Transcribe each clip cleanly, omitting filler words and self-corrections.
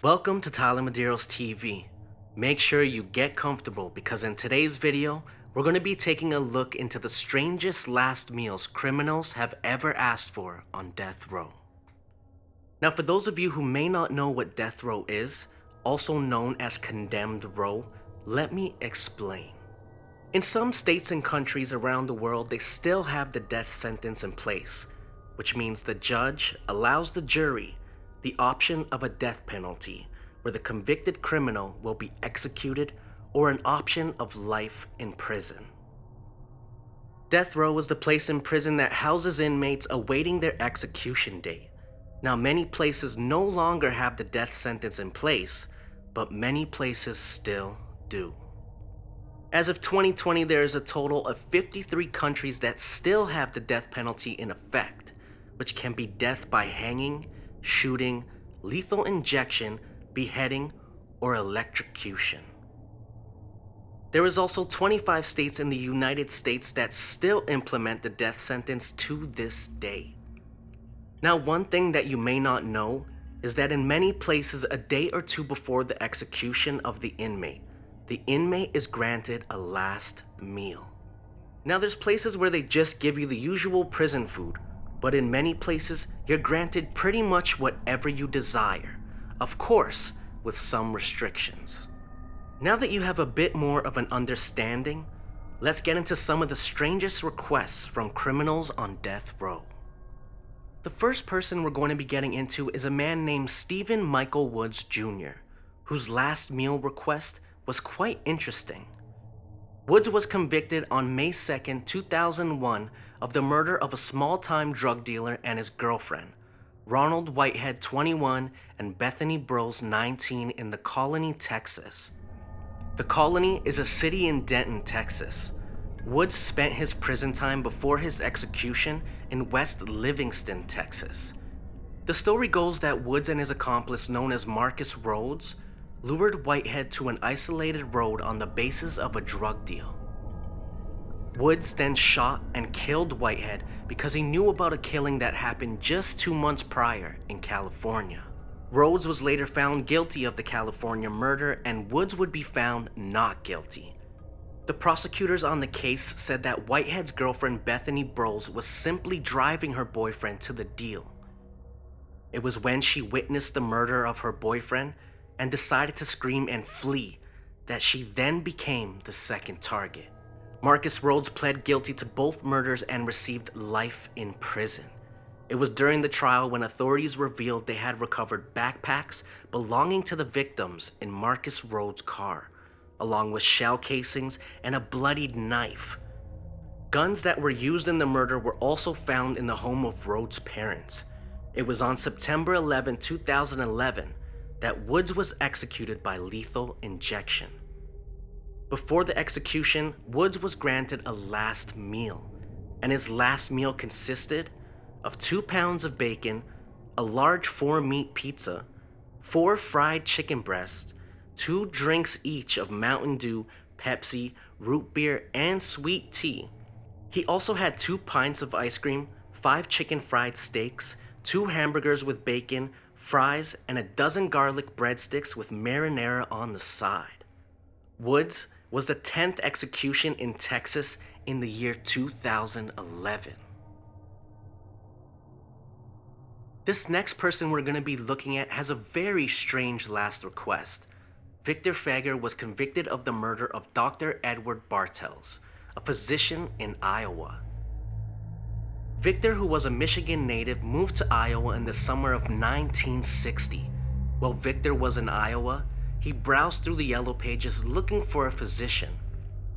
Welcome to TylerMedeirosTV. Make sure you get comfortable because in today's video, we're going to be taking a look into the strangest last meals criminals have ever asked for on death row. Now, for those of you who may not know what death row is, also known as condemned row, let me explain. In some states and countries around the world, they still have the death sentence in place, which means the judge allows the jury the option of a death penalty where the convicted criminal will be executed or an option of life in prison. Death row is the place in prison that houses inmates awaiting their execution date. Now, many places no longer have the death sentence in place, but many places still do. As of 2020, there is a total of 53 countries that still have the death penalty in effect, which can be death by hanging, shooting, lethal injection, beheading, or electrocution. There is also 25 states in the United States that still implement the death sentence to this day. Now, one thing that you may not know is that in many places a day or two before the execution of the inmate is granted a last meal. Now, there's places where they just give you the usual prison food, but in many places, you're granted pretty much whatever you desire, of course, with some restrictions. Now that you have a bit more of an understanding, let's get into some of the strangest requests from criminals on death row. The first person we're going to be getting into is a man named Stephen Michael Woods Jr., whose last meal request was quite interesting. Woods was convicted on May 2nd, 2001 of the murder of a small-time drug dealer and his girlfriend, Ronald Whitehead, 21, and Bethany Bros, 19, in The Colony, Texas. The Colony is a city in Denton, Texas. Woods spent his prison time before his execution in West Livingston, Texas. The story goes that Woods and his accomplice, known as Marcus Rhodes, lured Whitehead to an isolated road on the basis of a drug deal. Woods then shot and killed Whitehead because he knew about a killing that happened just 2 months prior in California. Rhodes was later found guilty of the California murder, and Woods would be found not guilty. The prosecutors on the case said that Whitehead's girlfriend Bethany Bros was simply driving her boyfriend to the deal. It was when she witnessed the murder of her boyfriend and decided to scream and flee that she then became the second target. Marcus Rhodes pled guilty to both murders and received life in prison. It was during the trial when authorities revealed they had recovered backpacks belonging to the victims in Marcus Rhodes' car, along with shell casings and a bloodied knife. Guns that were used in the murder were also found in the home of Rhodes' parents. It was on September 11, 2011, that Woods was executed by lethal injection. Before the execution, Woods was granted a last meal, and his last meal consisted of 2 pounds of bacon, a large 4-meat pizza, 4 fried chicken breasts, 2 drinks each of Mountain Dew, Pepsi, root beer, and sweet tea. He also had 2 pints of ice cream, 5 chicken fried steaks, 2 hamburgers with bacon, fries, and a dozen garlic breadsticks with marinara on the side. Woods was the 10th execution in Texas in the year 2011. This next person we're going to be looking at has a very strange last request. Victor Fager was convicted of the murder of Dr. Edward Bartels, a physician in Iowa. Victor, who was a Michigan native, moved to Iowa in the summer of 1960. While Victor was in Iowa, he browsed through the yellow pages looking for a physician.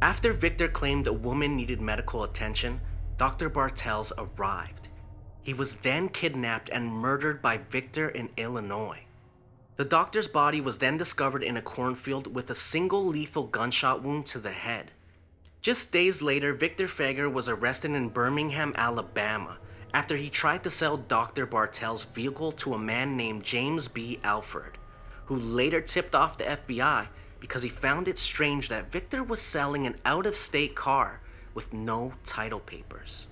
After Victor claimed a woman needed medical attention, Dr. Bartels arrived. He was then kidnapped and murdered by Victor in Illinois. The doctor's body was then discovered in a cornfield with a single lethal gunshot wound to the head. Just days later, Victor Fager was arrested in Birmingham, Alabama, after he tried to sell Dr. Bartel's vehicle to a man named James B. Alford, who later tipped off the FBI because he found it strange that Victor was selling an out-of-state car with no title papers.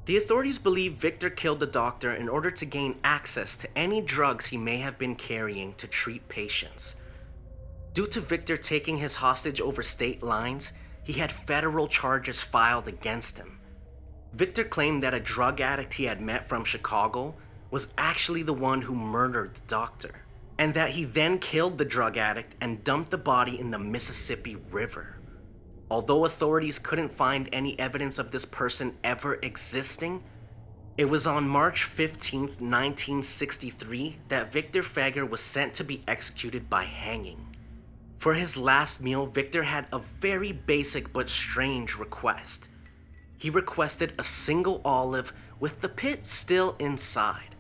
The authorities believe Victor killed the doctor in order to gain access to any drugs he may have been carrying to treat patients. Due to Victor taking his hostage over state lines, he had federal charges filed against him. Victor claimed that a drug addict he had met from Chicago was actually the one who murdered the doctor, and that he then killed the drug addict and dumped the body in the Mississippi River. Although authorities couldn't find any evidence of this person ever existing, it was on March 15, 1963 that Victor Fager was sent to be executed by hanging. For his last meal, Victor had a very basic but strange request. He requested a single olive with the pit still inside.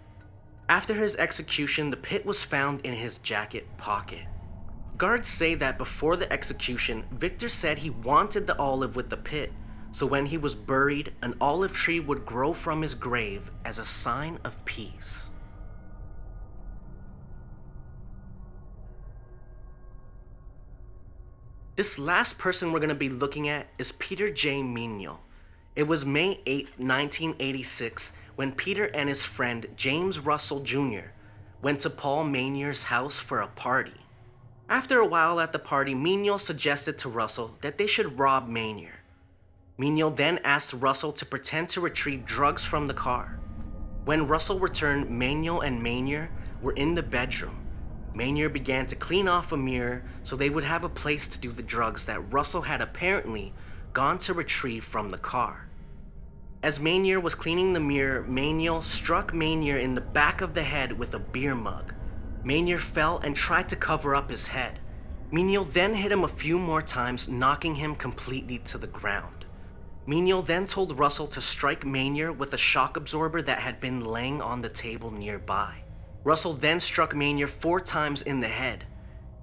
After his execution, the pit was found in his jacket pocket. Guards say that before the execution, Victor said he wanted the olive with the pit, so when he was buried, an olive tree would grow from his grave as a sign of peace. This last person we're going to be looking at is Peter J Minol. It was May 8, 1986, when Peter and his friend James Russell Jr. went to Paul Mainier's house for a party. After a while at the party, Minol suggested to Russell that they should rob Mainier. Minol then asked Russell to pretend to retrieve drugs from the car. When Russell returned, Minol and Mainier were in the bedroom. Mainier began to clean off a mirror so they would have a place to do the drugs that Russell had apparently gone to retrieve from the car. As Mainier was cleaning the mirror, Minol struck Mainier in the back of the head with a beer mug. Mainier fell and tried to cover up his head. Minol then hit him a few more times, knocking him completely to the ground. Minol then told Russell to strike Mainier with a shock absorber that had been laying on the table nearby. Russell then struck Mainier 4 times in the head.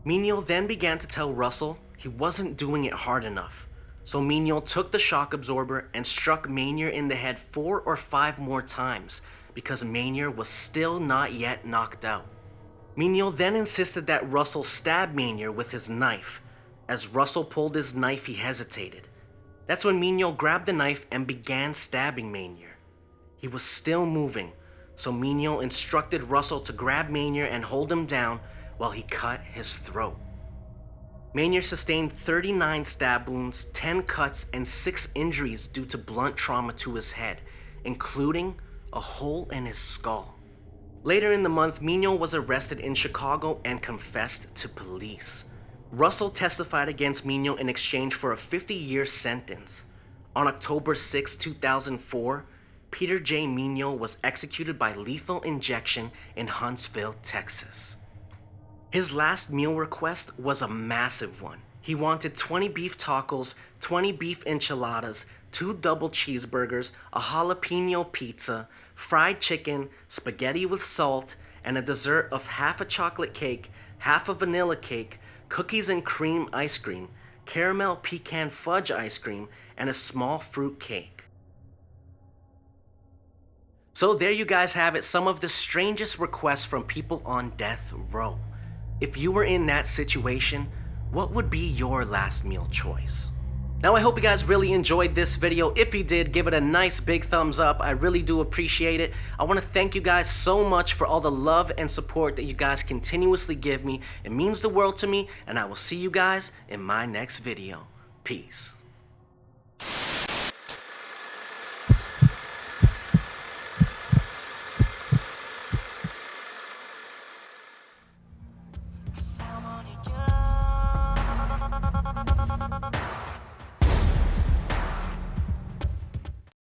Minol then began to tell Russell he wasn't doing it hard enough, so Minol took the shock absorber and struck Mainier in the head 4 or 5 more times because Mainier was still not yet knocked out. Minol then insisted that Russell stab Mainier with his knife. As Russell pulled his knife, he hesitated. That's when Minol grabbed the knife and began stabbing Mainier. He was still moving, so Minol instructed Russell to grab Mainier and hold him down while he cut his throat. Mainier sustained 39 stab wounds, 10 cuts, and 6 injuries due to blunt trauma to his head, including a hole in his skull. Later in the month, Minol was arrested in Chicago and confessed to police. Russell testified against Minol in exchange for a 50-year sentence. On October 6, 2004, Peter J. Minol was executed by lethal injection in Huntsville, Texas. His last meal request was a massive one. He wanted 20 beef tacos, 20 beef enchiladas, 2 double cheeseburgers, a jalapeno pizza, fried chicken, spaghetti with salt, and a dessert of half a chocolate cake, half a vanilla cake, cookies and cream ice cream, caramel pecan fudge ice cream, and a small fruit cake. So there you guys have it, some of the strangest requests from people on death row. If you were in that situation, what would be your last meal choice? Now, I hope you guys really enjoyed this video. If you did, give it a nice big thumbs up. I really do appreciate it. I want to thank you guys so much for all the love and support that you guys continuously give me. It means the world to me, and I will see you guys in my next video. Peace.